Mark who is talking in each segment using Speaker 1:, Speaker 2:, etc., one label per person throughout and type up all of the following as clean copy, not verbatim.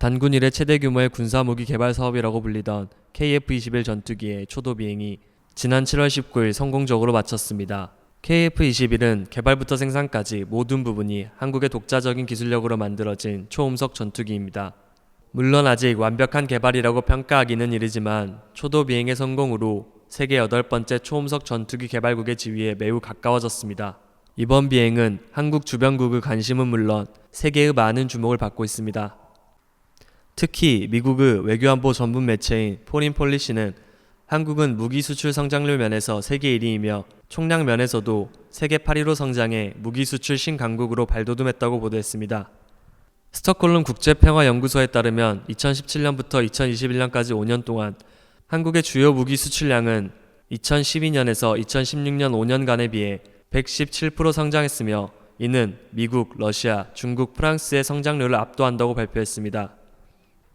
Speaker 1: 단군 이래 최대 규모의 군사무기 개발 사업이라고 불리던 KF-21 전투기의 초도 비행이 지난 7월 19일 성공적으로 마쳤습니다. KF-21은 개발부터 생산까지 모든 부분이 한국의 독자적인 기술력으로 만들어진 초음속 전투기입니다. 물론 아직 완벽한 개발이라고 평가하기는 이르지만 초도 비행의 성공으로 세계 8번째 초음속 전투기 개발국의 지위에 매우 가까워졌습니다. 이번 비행은 한국 주변국의 관심은 물론 세계의 많은 주목을 받고 있습니다. 특히 미국의 외교안보 전문 매체인 포린폴리시는 한국은 무기 수출 성장률 면에서 세계 1위이며 총량 면에서도 세계 8위로 성장해 무기 수출 신강국으로 발돋움했다고 보도했습니다. 스톡홀름 국제평화연구소에 따르면 2017년부터 2021년까지 5년 동안 한국의 주요 무기 수출량은 2012년에서 2016년 5년간에 비해 117% 성장했으며 이는 미국, 러시아, 중국, 프랑스의 성장률을 압도한다고 발표했습니다.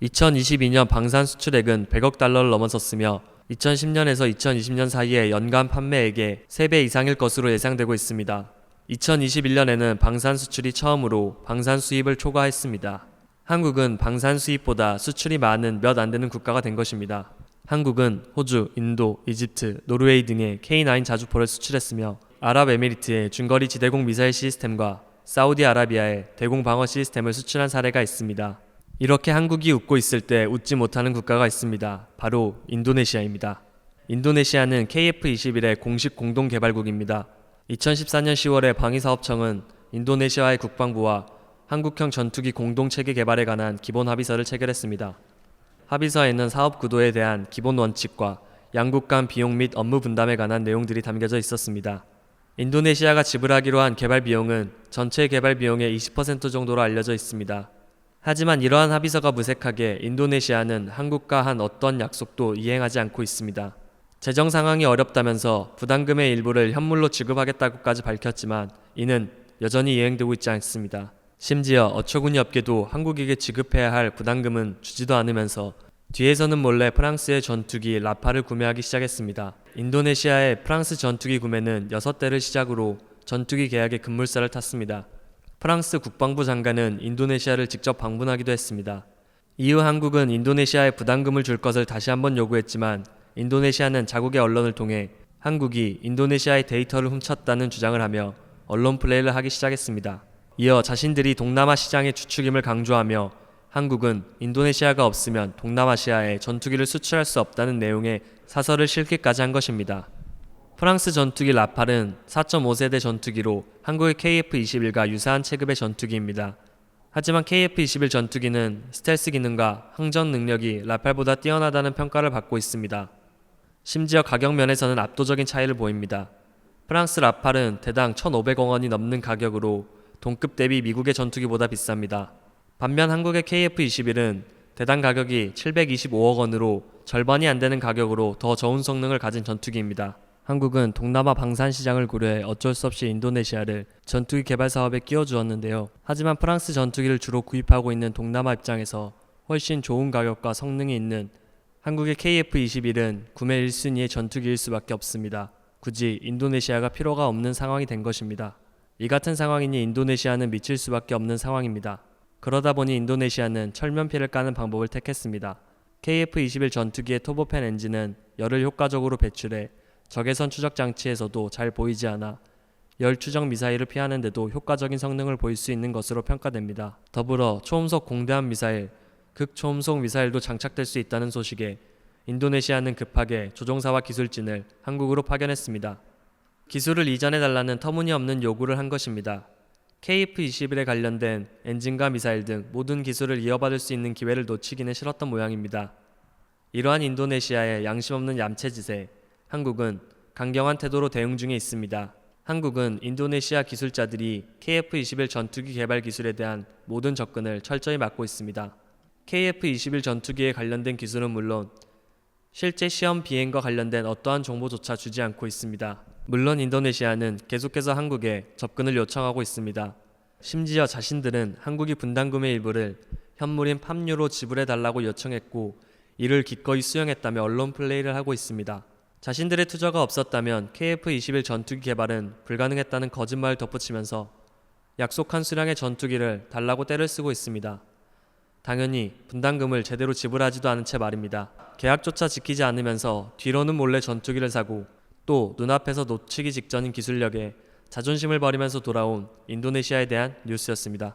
Speaker 1: 2022년 방산 수출액은 100억 달러를 넘어섰으며 2010년에서 2020년 사이의 연간 판매액의 3배 이상일 것으로 예상되고 있습니다. 2021년에는 방산 수출이 처음으로 방산 수입을 초과했습니다. 한국은 방산 수입보다 수출이 많은 몇 안 되는 국가가 된 것입니다. 한국은 호주, 인도, 이집트, 노르웨이 등의 K9 자주포를 수출했으며 아랍에미리트의 중거리 지대공 미사일 시스템과 사우디아라비아의 대공 방어 시스템을 수출한 사례가 있습니다. 이렇게 한국이 웃고 있을 때 웃지 못하는 국가가 있습니다. 바로 인도네시아입니다. 인도네시아는 KF-21의 공식 공동개발국입니다. 2014년 10월에 방위사업청은 인도네시아의 국방부와 한국형 전투기 공동체계 개발에 관한 기본 합의서를 체결했습니다. 합의서에는 사업 구도에 대한 기본 원칙과 양국 간 비용 및 업무 분담에 관한 내용들이 담겨져 있었습니다. 인도네시아가 지불하기로 한 개발 비용은 전체 개발 비용의 20% 정도로 알려져 있습니다. 하지만 이러한 합의서가 무색하게 인도네시아는 한국과 한 어떤 약속도 이행하지 않고 있습니다. 재정 상황이 어렵다면서 부담금의 일부를 현물로 지급하겠다고까지 밝혔지만 이는 여전히 이행되고 있지 않습니다. 심지어 어처구니 없게도 한국에게 지급해야 할 부담금은 주지도 않으면서 뒤에서는 몰래 프랑스의 전투기 라파를 구매하기 시작했습니다. 인도네시아의 프랑스 전투기 구매는 6대를 시작으로 전투기 계약의 급물살을 탔습니다. 프랑스 국방부 장관은 인도네시아를 직접 방문하기도 했습니다. 이후 한국은 인도네시아에 부담금을 줄 것을 다시 한번 요구했지만 인도네시아는 자국의 언론을 통해 한국이 인도네시아의 데이터를 훔쳤다는 주장을 하며 언론 플레이를 하기 시작했습니다. 이어 자신들이 동남아 시장의 주축임을 강조하며 한국은 인도네시아가 없으면 동남아시아에 전투기를 수출할 수 없다는 내용의 사설을 실기까지 한 것입니다. 프랑스 전투기 라팔은 4.5세대 전투기로 한국의 KF-21과 유사한 체급의 전투기입니다. 하지만 KF-21 전투기는 스텔스 기능과 항전 능력이 라팔보다 뛰어나다는 평가를 받고 있습니다. 심지어 가격 면에서는 압도적인 차이를 보입니다. 프랑스 라팔은 대당 1,500억 원이 넘는 가격으로 동급 대비 미국의 전투기보다 비쌉니다. 반면 한국의 KF-21은 대당 가격이 725억 원으로 절반이 안 되는 가격으로 더 좋은 성능을 가진 전투기입니다. 한국은 동남아 방산 시장을 고려해 어쩔 수 없이 인도네시아를 전투기 개발 사업에 끼워주었는데요. 하지만 프랑스 전투기를 주로 구입하고 있는 동남아 입장에서 훨씬 좋은 가격과 성능이 있는 한국의 KF-21은 구매 1순위의 전투기일 수밖에 없습니다. 굳이 인도네시아가 필요가 없는 상황이 된 것입니다. 이 같은 상황이니 인도네시아는 미칠 수밖에 없는 상황입니다. 그러다 보니 인도네시아는 철면피를 까는 방법을 택했습니다. KF-21 전투기의 터보팬 엔진은 열을 효과적으로 배출해 적외선 추적 장치에서도 잘 보이지 않아 열 추적 미사일을 피하는데도 효과적인 성능을 보일 수 있는 것으로 평가됩니다. 더불어 초음속 공대함 미사일, 극초음속 미사일도 장착될 수 있다는 소식에 인도네시아는 급하게 조종사와 기술진을 한국으로 파견했습니다. 기술을 이전해달라는 터무니없는 요구를 한 것입니다. KF-21에 관련된 엔진과 미사일 등 모든 기술을 이어받을 수 있는 기회를 놓치기는 싫었던 모양입니다. 이러한 인도네시아의 양심 없는 얌체짓에 한국은 강경한 태도로 대응 중에 있습니다. 한국은 인도네시아 기술자들이 KF-21 전투기 개발 기술에 대한 모든 접근을 철저히 막고 있습니다. KF-21 전투기에 관련된 기술은 물론 실제 시험 비행과 관련된 어떠한 정보조차 주지 않고 있습니다. 물론 인도네시아는 계속해서 한국에 접근을 요청하고 있습니다. 심지어 자신들은 한국이 분담금의 일부를 현물인 팝유로 지불해달라고 요청했고 이를 기꺼이 수용했다며 언론 플레이를 하고 있습니다. 자신들의 투자가 없었다면 KF-21 전투기 개발은 불가능했다는 거짓말을 덧붙이면서 약속한 수량의 전투기를 달라고 떼를 쓰고 있습니다. 당연히 분담금을 제대로 지불하지도 않은 채 말입니다. 계약조차 지키지 않으면서 뒤로는 몰래 전투기를 사고 또 눈앞에서 놓치기 직전인 기술력에 자존심을 버리면서 돌아온 인도네시아에 대한 뉴스였습니다.